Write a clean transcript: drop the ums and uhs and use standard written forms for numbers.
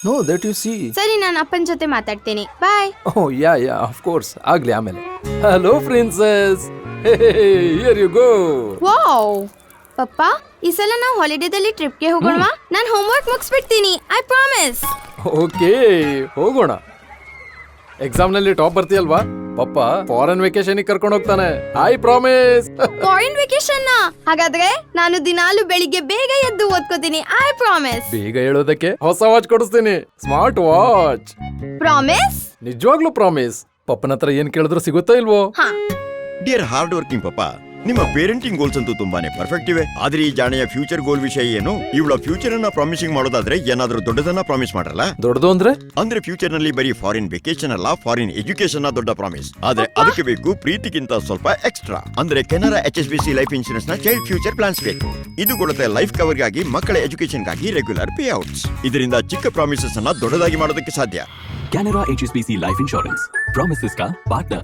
No, that you see. ಸರಿ, ನಾನು ಅಪ್ಪನ ಜೊತೆ ಮಾತಾಡ್ತೀನಿ. ಬಾಯ್. Oh, yeah, of course. ಆಗ್ಲಿ ಆಮೇಲೆ. Hello, princess. Hey, here you go. Wow, ಪಪ್ಪ, ಈ ಸಲ ನಾವು ಹಾಲಿಡೇದಲ್ಲಿ ಟ್ರಿಪ್ಗೆ ಹೋಗೋಣವಾ? ನಾನು ಹೋಮ್ವರ್ಕ್ ಮುಗಿಸ್ಬಿಡ್ತೀನಿ. I promise. Okay, ಹೋಗೋಣ. ಎಕ್ಸಾಮ್ನಲ್ಲಿ ಟಾಪ್ ಬರ್ತೀಯಲ್ವಾ? ಪಪ್ಪ ಫಾರಿನ್ ವೆಕೇಶನ್ ಕರ್ಕೊಂಡು ಹೋಗ್ತಾನೆ. I promise. Foreign vacation? ಹಾಗಾದ್ರೆ ನಾನು ದಿನಾಲು ಬೆಳಿಗ್ಗೆ ಬೇಗ ಎದ್ದು ಓದ್ಕೋತೀನಿ. I promise. ಬೇಗ ಹೇಳೋದಕ್ಕೆ ಹೊಸ ವಾಚ್ ಕೊಡಿಸ್ತೀನಿ. Smart watch. ಪ್ರಾಮಿಸ್? ನಿಜವಾಗ್ಲೂ ಪ್ರಾಮಿಸ್. ಪಪ್ಪನ ಹತ್ರ ಏನ್ ಕೇಳಿದ್ರು ಸಿಗುತ್ತಾ ಇಲ್ವೋ? ಹಾ. ಡಿಯರ್ ಹಾರ್ಡ್ ವರ್ಕಿಂಗ್ ಪಪ್ಪ, ನಿಮ್ಮ ಪೇರೆಂಟಿಂಗ್ ಗೋಲ್ಸ್ ಅಂತೂ ತುಂಬಾನೇ ಪರ್ಫೆಕ್ಟ್ ಇವೆ. ಆದ್ರೆ ಈ ಜಾಣೆಯ ಫ್ಯೂಚರ್ ಗೋಲ್ ವಿಷಯ ಏನು? ಇವಳ ಫ್ಯೂಚರ್ ಅನ್ನ ಪ್ರಾಮಿಸಿಂಗ್ ಮಾಡೋದಾದ್ರೆ ಏನಾದ್ರೂ ದೊಡ್ಡದನ್ನ ಪ್ರಾಮಿಸ್ ಮಾಡಲ್ಲ. ದೊಡ್ಡದು ಅಂದ್ರೆ ಫ್ಯೂಚರ್ ನಲ್ಲಿ ಬರೀ ಫಾರಿನ್ ವೆಕೇಶನ್ ಅಲ್ಲ, ಫಾರಿನ್ ಎಜುಕೇಶನ್ ದೊಡ್ಡ ಪ್ರಾಮಿಸ್. ಆದ್ರೆ ಅದಕ್ಕೆ ಬೇಕು ಪ್ರೀತಿಗಿಂತ ಸ್ವಲ್ಪ ಎಕ್ಸ್ಟ್ರಾ. ಅಂದ್ರೆ ಕೆನರಾ HSBC ಲೈಫ್ ಇನ್ಶೂರೆನ್ಸ್ ನ ಚೈಲ್ಡ್ ಫ್ಯೂಚರ್ ಪ್ಲಾನ್ಸ್ ಬೇಕು. ಇದು ಕೊಡುತ್ತೆ ಲೈಫ್ ಕವರ್ ಗಾಗಿ, ಮಕ್ಕಳ ಎಜುಕೇಶನ್ ಗಾಗಿ ರೆಗ್ಯುಲರ್ ಪೇ ಔಟ್ಸ್. ಇದರಿಂದ ಚಿಕ್ಕ ಪ್ರಾಮಿಸಸ್ ಅನ್ನ ದೊಡ್ಡದಾಗಿ ಮಾಡೋದಕ್ಕೆ ಸಾಧ್ಯ. Canara HSBC Life Insurance. Promises ka partner.